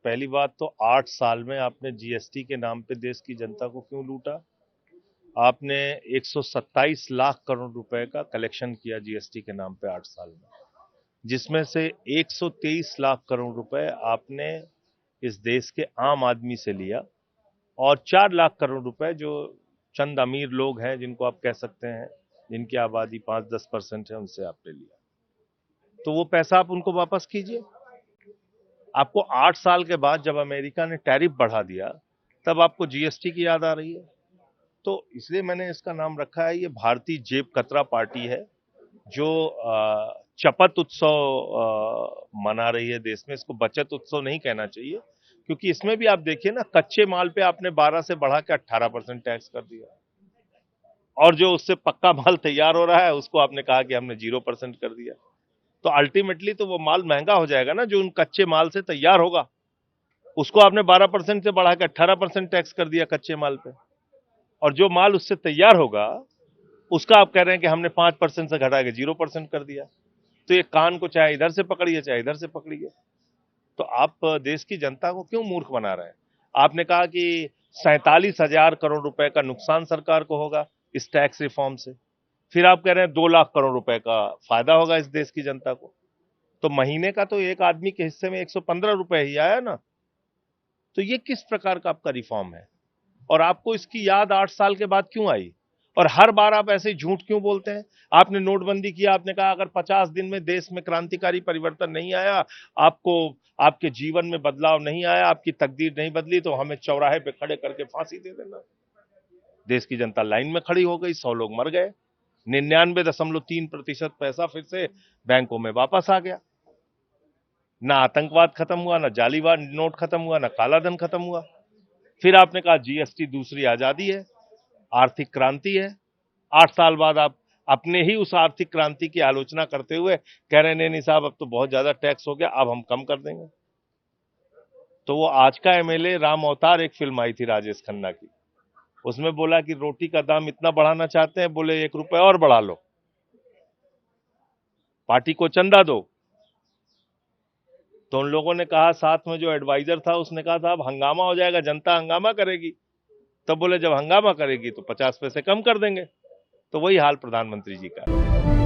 पहली बात तो 8 साल में आपने जीएसटी के नाम पे देश की जनता को क्यों लूटा? आपने 127 लाख करोड़ रुपए का कलेक्शन किया जीएसटी के नाम पे 8 साल में, जिसमें से 123 लाख करोड़ रुपए आपने इस देश के आम आदमी से लिया और 4 लाख करोड़ रुपए जो चंद अमीर लोग हैं, जिनको आप कह सकते हैं, जिनकी आबादी 5-10% है, उनसे आपने लिया। तो वो पैसा आप उनको वापस कीजिए। आपको 8 साल के बाद जब अमेरिका ने टैरिफ बढ़ा दिया, तब आपको जीएसटी की याद आ रही है। तो इसलिए मैंने इसका नाम रखा है, ये भारतीय जेब कतरा पार्टी है, जो चपत उत्सव मना रही है देश में। इसको बचत उत्सव नहीं कहना चाहिए, क्योंकि इसमें भी आप देखिए ना, कच्चे माल पे आपने 12 से बढ़ा के 18% टैक्स कर दिया, और जो उससे पक्का माल तैयार हो रहा है उसको आपने कहा कि हमने 0% कर दिया। तो अल्टीमेटली तो वो माल महंगा हो जाएगा ना, जो उन कच्चे माल से तैयार होगा। उसको आपने 12% से बढ़ा के 18% टैक्स कर दिया कच्चे माल पे, और जो माल उससे तैयार होगा उसका आप कह रहे हैं कि हमने 5% से घटा के 0% कर दिया। तो ये कान को चाहे इधर से पकड़िए चाहे इधर से पकड़िए। तो आप देश की जनता को क्यों मूर्ख बना रहे हैं? आपने कहा कि 47,000 करोड़ रुपए का नुकसान सरकार को होगा इस टैक्स रिफॉर्म से, फिर आप कह रहे हैं 2 लाख करोड़ रुपए का फायदा होगा इस देश की जनता को। तो महीने का तो एक आदमी के हिस्से में 115 रुपए ही आया ना। तो ये किस प्रकार का आपका रिफॉर्म है? और आपको इसकी याद 8 साल के बाद क्यों आई? और हर बार आप ऐसे झूठ क्यों बोलते हैं? आपने नोटबंदी किया, आपने कहा अगर 50 दिन में देश में क्रांतिकारी परिवर्तन नहीं आया, आपको आपके जीवन में बदलाव नहीं आया, आपकी तकदीर नहीं बदली, तो हमें चौराहे पे खड़े करके फांसी दे देना। देश की जनता लाइन में खड़ी हो गई, 100 लोग मर गए, 99.3% पैसा फिर से बैंकों में वापस आ गया। ना आतंकवाद खत्म हुआ, ना जालीवार नोट खत्म हुआ, ना काला धन खत्म हुआ। फिर आपने कहा जीएसटी दूसरी आजादी है, आर्थिक क्रांति है। 8 साल बाद आप अपने ही उस आर्थिक क्रांति की आलोचना करते हुए कह रहे हैं नहीं साहब, अब तो बहुत ज्यादा टैक्स हो गया, अब हम कम कर देंगे। तो वो आज का एमएलए राम अवतार, एक फिल्म आई थी राजेश खन्ना की, उसमें बोला कि रोटी का दाम इतना बढ़ाना चाहते हैं, बोले 1 रुपए और बढ़ा लो, पार्टी को चंदा दो। तो उन लोगों ने कहा, साथ में जो एडवाइजर था उसने कहा साहब हंगामा हो जाएगा, जनता हंगामा करेगी। तब बोले जब हंगामा करेगी तो 50 पैसे कम कर देंगे। तो वही हाल प्रधानमंत्री जी का है।